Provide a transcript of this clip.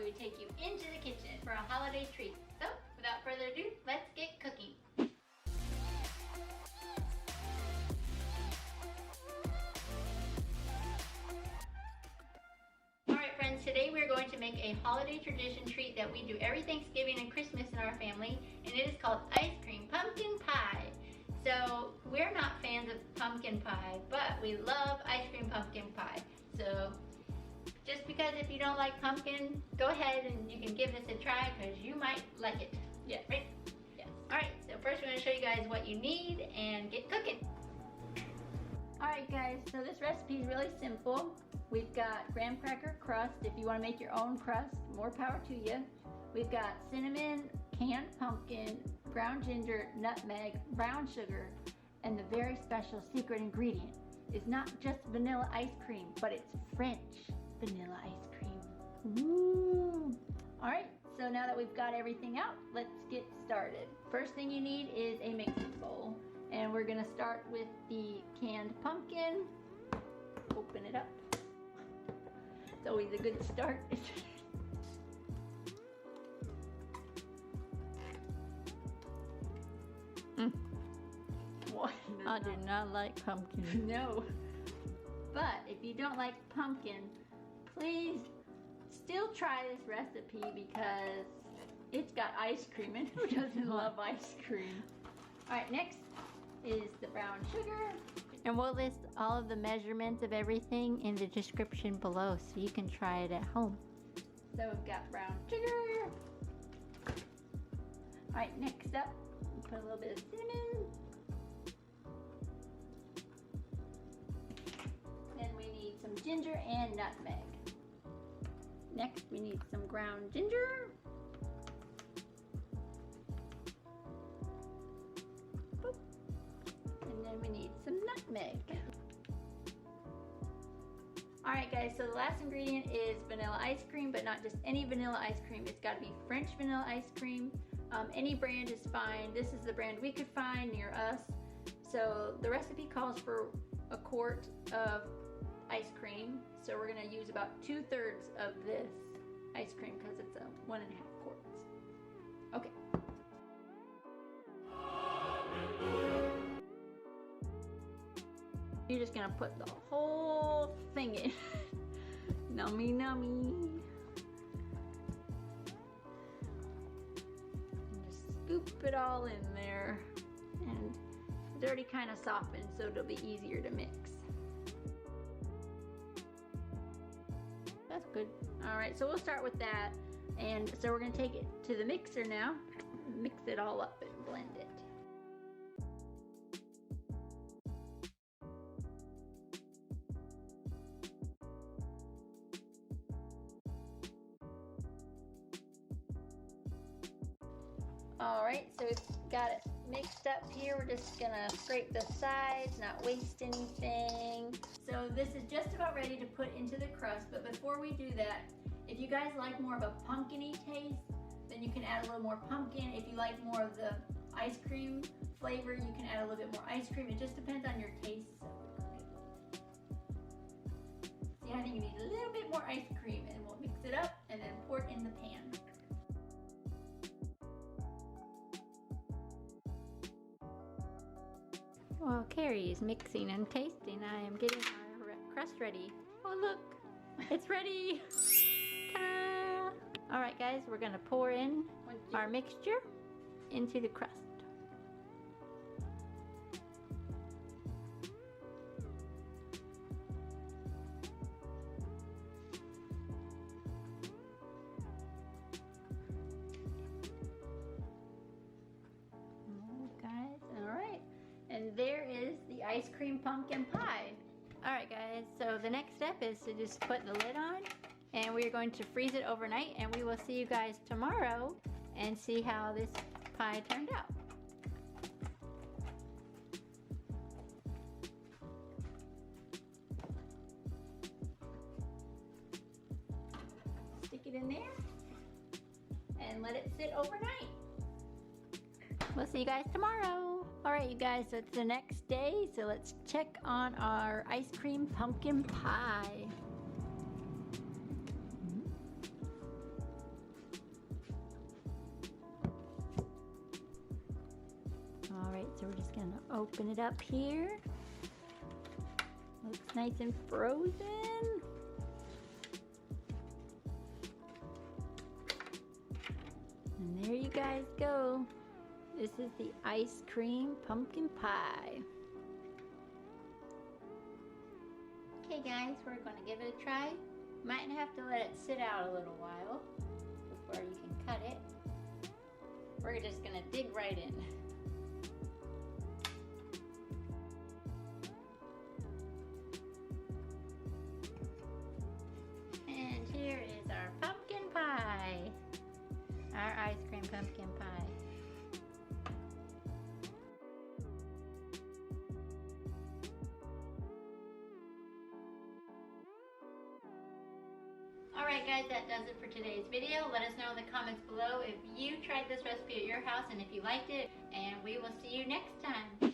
we take you into the kitchen for a holiday treat. So, without further ado, let's get cooking. Alright friends, today we're going to make a holiday tradition treat that we do every Thanksgiving and Christmas in our family, and it is called ice cream pumpkin pie. So, we're not fans of pumpkin pie, but we love ice cream pumpkin pie. So, just because if you don't like pumpkin, go ahead and you can give this a try because you might like it. Yeah, right? Yes. Alright, so first we're going to show you guys what you need and get cooking. Alright guys, so this recipe is really simple. We've got graham cracker crust. If you want to make your own crust, more power to you. We've got cinnamon, canned pumpkin, ground ginger, nutmeg, brown sugar, and the very special secret ingredient is not just vanilla ice cream, but it's French vanilla ice cream. Ooh. Alright, so now that we've got everything out, let's get started. First thing you need is a mixing bowl. And we're gonna start with the canned pumpkin. Open it up. It's always a good start. What? I do not like pumpkin. No. But if you don't like pumpkin, please still try this recipe because it's got ice cream in it. Who doesn't love ice cream? Alright, next is the brown sugar. And we'll list all of the measurements of everything in the description below so you can try it at home. So we've got brown sugar. Alright, next up, we'll put a little bit of cinnamon. Then we need some ginger and nutmeg. Next we need some ground ginger. Boop. And then we need some nutmeg. Alright guys, so the last ingredient is vanilla ice cream, but not just any vanilla ice cream. It's got to be French vanilla ice cream. Any brand is fine. This is the brand we could find near us. So the recipe calls for a quart of ice cream. So we're going to use about 2/3 of this ice cream because it's a 1.5 quarts. Okay. You're just gonna put the whole thing in. Nummy nummy. And just scoop it all in there. And it's already kind of softened, so it'll be easier to mix. That's good. Alright, so we'll start with that. And so we're gonna take it to the mixer now. Mix it all up and blend it. Alright, so we've got it mixed up here. We're just gonna scrape the sides, not waste anything. So this is just about ready to put into the crust, but before we do that, if you guys like more of a pumpkin-y taste, then you can add a little more pumpkin. If you like more of the ice cream flavor, you can add a little bit more ice cream. It just depends on your taste. See, I think you need a little bit more ice cream, and we'll mix it up and then pour it in the pan. While Kari is mixing and tasting, I am getting our crust ready. Oh look, it's ready! Ta-da! Alright guys, we're gonna pour in our mixture into the crust. And there is the ice cream pumpkin pie. Alright guys, so the next step is to just put the lid on, and we're going to freeze it overnight, and we will see you guys tomorrow and see how this pie turned out. Stick it in there and let it sit overnight. We'll see you guys tomorrow. Alright you guys, so it's the next day, so let's check on our ice cream pumpkin pie. Gonna open it up here. Looks nice and frozen. And there you guys go. This is the ice cream pumpkin pie. Okay guys, we're gonna give it a try. Might have to let it sit out a little while before you can cut it. We're just gonna dig right in. And here is our pumpkin pie. Our ice cream pumpkin pie. Alright guys, that does it for today's video. Let us know in the comments below if you tried this recipe at your house and if you liked it. And we will see you next time.